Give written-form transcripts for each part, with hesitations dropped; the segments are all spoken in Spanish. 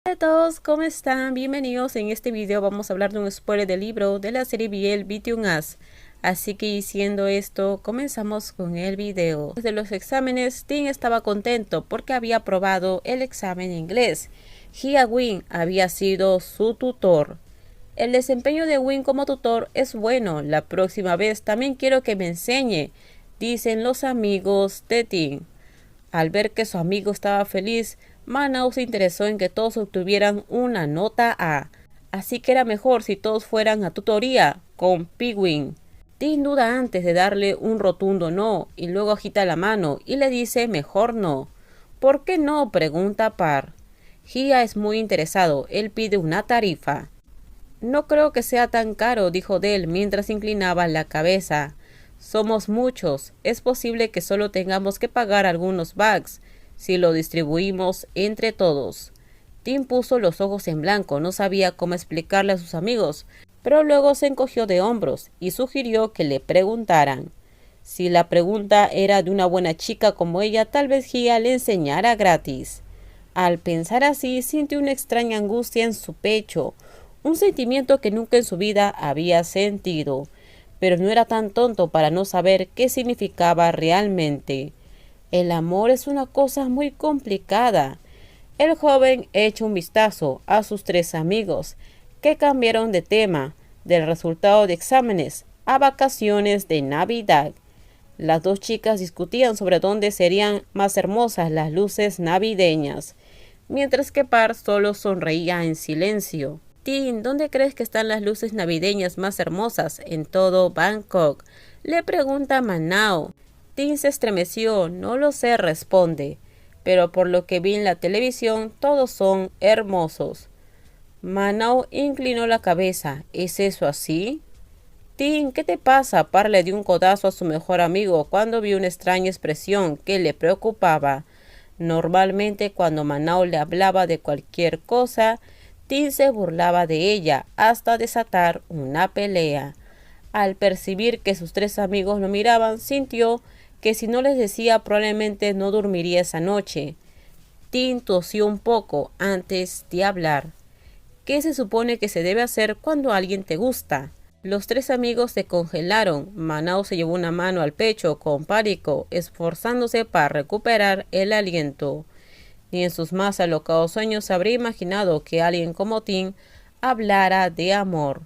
Hola a todos, ¿cómo están? Bienvenidos. En este video vamos a hablar de un spoiler del libro de la serie BL Between Us. Así que diciendo esto, comenzamos con el video. Desde los exámenes, Tim estaba contento porque había aprobado el examen en inglés. Hye-won había sido su tutor. El desempeño de Win como tutor es bueno. La próxima vez también quiero que me enseñe, dicen los amigos de Tim. Al ver que su amigo estaba feliz, Manao se interesó en que todos obtuvieran una nota A, así que era mejor si todos fueran a tutoría con Pigwin. Tin duda antes de darle un rotundo no y luego agita la mano y le dice mejor no. ¿Por qué no?, pregunta Par. Gia es muy interesado, él pide una tarifa. No creo que sea tan caro, dijo Del mientras inclinaba la cabeza. Somos muchos, es posible que solo tengamos que pagar algunos bugs si lo distribuimos entre todos. Tim puso los ojos en blanco, no sabía cómo explicarle a sus amigos, pero luego se encogió de hombros y sugirió que le preguntaran. Si la pregunta era de una buena chica como ella, tal vez Gia le enseñara gratis. Al pensar así, sintió una extraña angustia en su pecho, un sentimiento que nunca en su vida había sentido, pero no era tan tonto para no saber qué significaba realmente. El amor es una cosa muy complicada. El joven echó un vistazo a sus tres amigos, que cambiaron de tema, del resultado de exámenes a vacaciones de Navidad. Las dos chicas discutían sobre dónde serían más hermosas las luces navideñas, mientras que Par solo sonreía en silencio. Tin, ¿dónde crees que están las luces navideñas más hermosas en todo Bangkok?, le pregunta Manao. Tin se estremeció. No lo sé, responde, pero por lo que vi en la televisión todos son hermosos. Manao inclinó la cabeza. ¿Es eso así? Tin, ¿qué te pasa? Par le dio un codazo a su mejor amigo cuando vio una extraña expresión que le preocupaba. Normalmente cuando Manao le hablaba de cualquier cosa, Tin se burlaba de ella hasta desatar una pelea. Al percibir que sus tres amigos lo miraban, sintió que si no les decía probablemente no dormiría esa noche. Tin tosió un poco antes de hablar. ¿Qué se supone que se debe hacer cuando alguien te gusta? Los tres amigos se congelaron. Manao se llevó una mano al pecho con pánico, esforzándose para recuperar el aliento. Ni en sus más alocados sueños habría imaginado que alguien como Tin hablara de amor.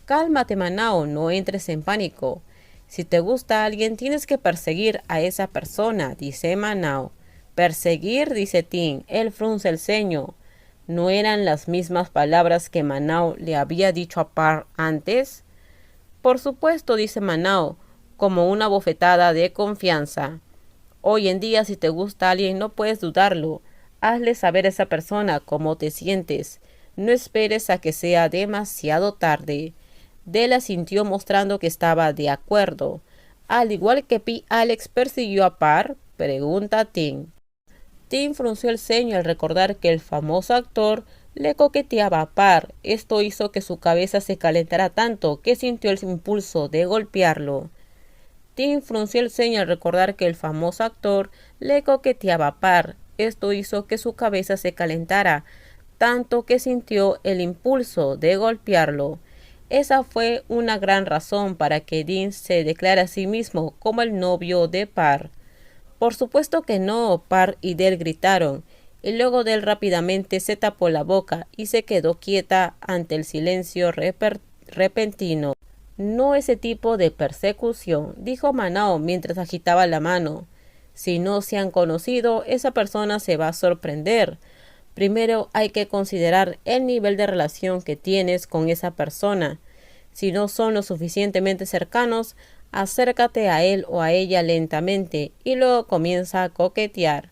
Cálmate, Manao, no entres en pánico. Si te gusta a alguien, tienes que perseguir a esa persona, dice Manao. ¿Perseguir?, dice Tin. Él frunce el ceño. ¿No eran las mismas palabras que Manao le había dicho a Par antes? Por supuesto, dice Manao, como una bofetada de confianza. Hoy en día, si te gusta a alguien, no puedes dudarlo. Hazle saber a esa persona cómo te sientes. No esperes a que sea demasiado tarde. Del asintió mostrando que estaba de acuerdo. Al igual que Alex persiguió a Par, pregunta Tim. Tim frunció el ceño al recordar que el famoso actor le coqueteaba a Par. Esto hizo que su cabeza se calentara tanto que sintió el impulso de golpearlo. Tim frunció el ceño al recordar que el famoso actor le coqueteaba a Par. Esto hizo que su cabeza se calentara tanto que sintió el impulso de golpearlo. Esa fue una gran razón para que Dean se declara a sí mismo como el novio de Par. Por supuesto que no, Par y Del gritaron, y luego Del rápidamente se tapó la boca y se quedó quieta ante el silencio repentino. No ese tipo de persecución, dijo Manao mientras agitaba la mano. Si no se han conocido, esa persona se va a sorprender. Primero hay que considerar el nivel de relación que tienes con esa persona. Si no son lo suficientemente cercanos, acércate a él o a ella lentamente y luego comienza a coquetear.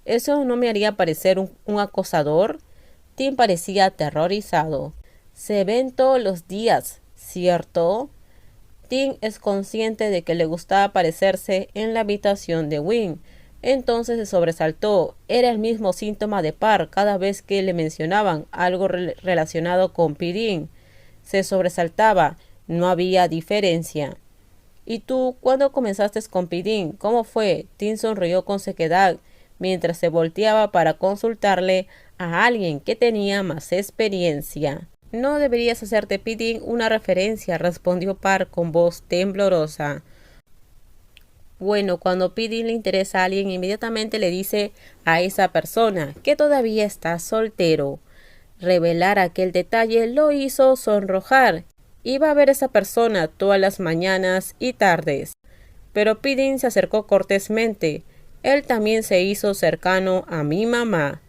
¿Eso no me haría parecer un acosador? Tim parecía aterrorizado. Se ven todos los días, ¿cierto? Tim es consciente de que le gustaba aparecerse en la habitación de Win. Entonces se sobresaltó. Era el mismo síntoma de Par cada vez que le mencionaban algo relacionado con Pirin. Se sobresaltaba. No había diferencia. ¿Y tú, cuándo comenzaste con Pirin? ¿Cómo fue? Tim sonrió con sequedad mientras se volteaba para consultarle a alguien que tenía más experiencia. No deberías hacerte Pidding una referencia, respondió Par con voz temblorosa. Bueno, cuando Pidding le interesa a alguien, inmediatamente le dice a esa persona que todavía está soltero. Revelar aquel detalle lo hizo sonrojar. Iba a ver a esa persona todas las mañanas y tardes. Pero Pidding se acercó cortésmente. Él también se hizo cercano a mi mamá.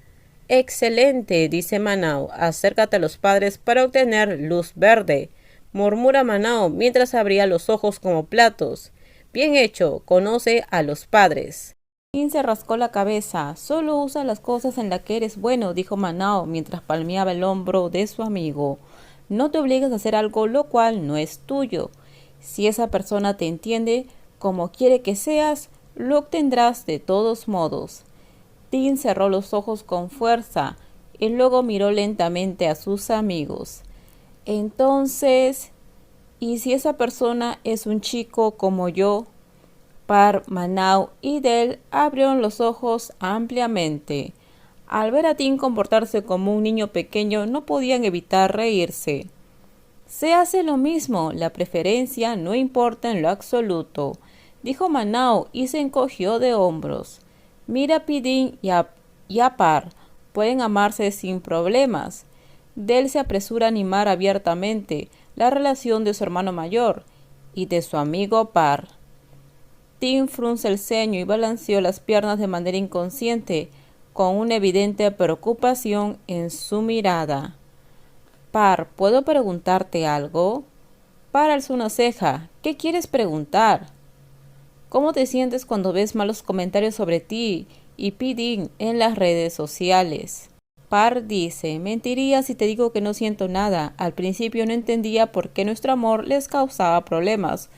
Excelente, dice Manao. Acércate a los padres para obtener luz verde, murmura Manao mientras abría los ojos como platos. Bien hecho, conoce a los padres. Tin se rascó la cabeza. Solo usa las cosas en las que eres bueno, dijo Manao mientras palmeaba el hombro de su amigo. No te obligues a hacer algo lo cual no es tuyo. Si esa persona te entiende como quiere que seas, lo obtendrás de todos modos. Tin cerró los ojos con fuerza y luego miró lentamente a sus amigos. Entonces, ¿y si esa persona es un chico como yo? Par, Manao y Del abrieron los ojos ampliamente. Al ver a Tin comportarse como un niño pequeño, no podían evitar reírse. Se hace lo mismo, la preferencia no importa en lo absoluto, dijo Manao y se encogió de hombros. Mira a Pidding y a Par, pueden amarse sin problemas. Del se apresura a animar abiertamente la relación de su hermano mayor y de su amigo Par. Tin frunce el ceño y balanceó las piernas de manera inconsciente, con una evidente preocupación en su mirada. Par, ¿puedo preguntarte algo? Par alzó una ceja. ¿Qué quieres preguntar? ¿Cómo te sientes cuando ves malos comentarios sobre ti y Pidding en las redes sociales? Par dice, mentiría si te digo que no siento nada. Al principio no entendía por qué nuestro amor les causaba problemas,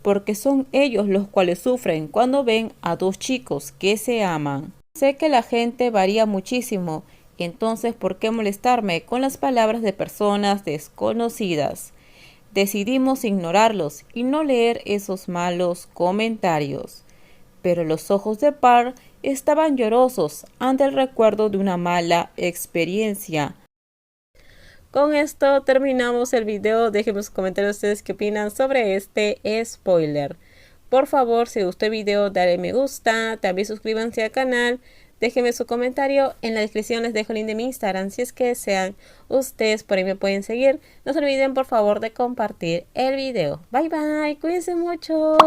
porque son ellos los cuales sufren cuando ven a dos chicos que se aman. Sé que la gente varía muchísimo, entonces ¿por qué molestarme con las palabras de personas desconocidas? Decidimos ignorarlos y no leer esos malos comentarios. Pero los ojos de Par estaban llorosos ante el recuerdo de una mala experiencia. Con esto terminamos el video. Déjenme sus comentarios ustedes qué opinan sobre este spoiler. Por favor, si les gustó el video, dale me gusta. También suscríbanse al canal. Déjenme su comentario. En la descripción les dejo el link de mi Instagram. Si es que desean, ustedes por ahí me pueden seguir. No se olviden por favor de compartir el video. Bye bye. Cuídense mucho.